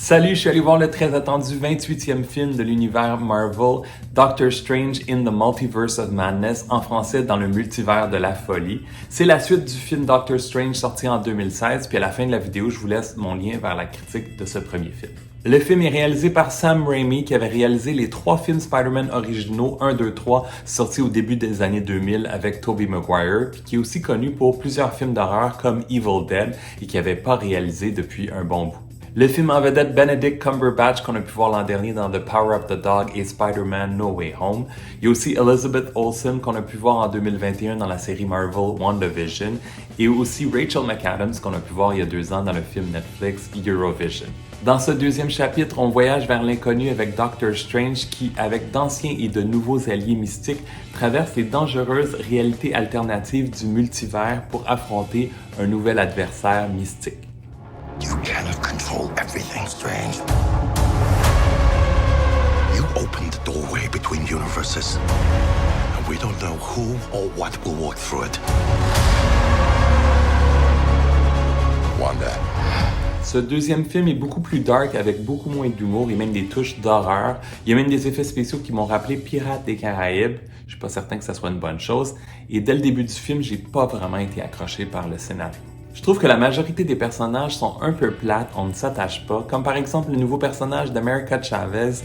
Salut, je suis allé voir le très attendu 28e film de l'univers Marvel, Doctor Strange in the Multiverse of Madness, en français dans le multivers de la folie. C'est la suite du film Doctor Strange sorti en 2016, puis à la fin de la vidéo, je vous laisse mon lien vers la critique de ce premier film. Le film est réalisé par Sam Raimi qui avait réalisé les 3 films Spider-Man originaux 1, 2, 3 sortis au début des années 2000 avec Tobey Maguire, puis qui est aussi connu pour plusieurs films d'horreur comme Evil Dead et qui n'avait pas réalisé depuis un bon bout. Le film en vedette Benedict Cumberbatch qu'on a pu voir l'an dernier dans The Power of the Dog et Spider-Man No Way Home. Il y a aussi Elizabeth Olsen qu'on a pu voir en 2021 dans la série Marvel WandaVision et aussi Rachel McAdams qu'on a pu voir il y a 2 ans dans le film Netflix Eurovision. Dans ce deuxième chapitre, on voyage vers l'inconnu avec Doctor Strange qui, avec d'anciens et de nouveaux alliés mystiques, traverse les dangereuses réalités alternatives du multivers pour affronter un nouvel adversaire mystique. You cannot control everything, Strange. You opened the doorway between universes, and we don't know who or what will walk through it. Wanda. Ce deuxième film est beaucoup plus dark avec beaucoup moins d'humour et même des touches d'horreur. Il y a même des effets spéciaux qui m'ont rappelé Pirates des Caraïbes. Je suis pas certain que ça soit une bonne chose. Et dès le début du film, j'ai pas vraiment été accroché par le scénario. Je trouve que la majorité des personnages sont un peu plates, on ne s'attache pas, comme par exemple le nouveau personnage d'America Chavez.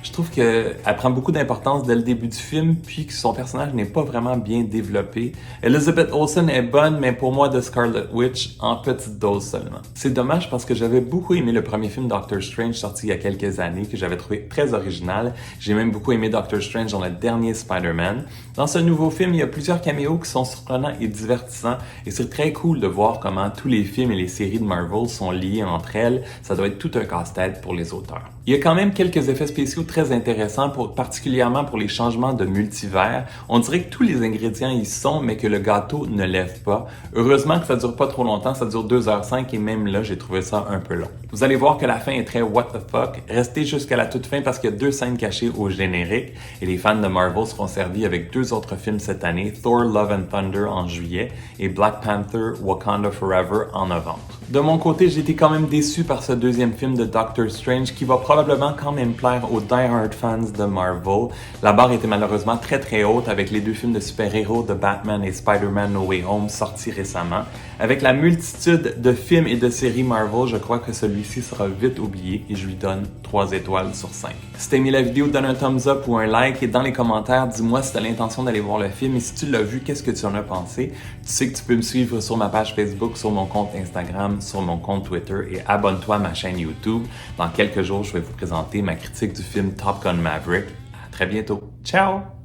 Je trouve qu'elle prend beaucoup d'importance dès le début du film, puis que son personnage n'est pas vraiment bien développé. Elizabeth Olsen est bonne, mais pour moi, The Scarlet Witch, en petite dose seulement. C'est dommage parce que j'avais beaucoup aimé le premier film Doctor Strange sorti il y a quelques années, que j'avais trouvé très original. J'ai même beaucoup aimé Doctor Strange dans le dernier Spider-Man. Dans ce nouveau film, il y a plusieurs caméos qui sont surprenants et divertissants, et c'est très cool de voir comment tous les films et les séries de Marvel sont liés entre elles. Ça doit être tout un casse-tête pour les auteurs. Il y a quand même quelques effets spéciaux très intéressants, particulièrement pour les changements de multivers. On dirait que tous les ingrédients y sont, mais que le gâteau ne lève pas. Heureusement que ça dure pas trop longtemps, ça dure 2h05 et même là, j'ai trouvé ça un peu long. Vous allez voir que la fin est très what the fuck. Restez jusqu'à la toute fin parce qu'il y a 2 scènes cachées au générique et les fans de Marvel seront servis avec 2 autres films cette année, Thor Love and Thunder en juillet et Black Panther Wakanda Forever en novembre. De mon côté, j'ai été quand même déçu par ce deuxième film de Doctor Strange qui va probablement quand même plaire aux die-hard fans de Marvel. La barre était malheureusement très haute avec les 2 films de super-héros de Batman et Spider-Man No Way Home sortis récemment. Avec la multitude de films et de séries Marvel, je crois que celui-ci sera vite oublié et je lui donne 3 étoiles sur 5. Si t'as aimé la vidéo, donne un thumbs up ou un like et dans les commentaires, dis-moi si t'as l'intention d'aller voir le film et si tu l'as vu, qu'est-ce que tu en as pensé. Tu sais que tu peux me suivre sur ma page Facebook, sur mon compte Instagram, sur mon compte Twitter et abonne-toi à ma chaîne YouTube. Dans quelques jours, je vais vous présenter ma critique du film Top Gun Maverick. À très bientôt. Ciao!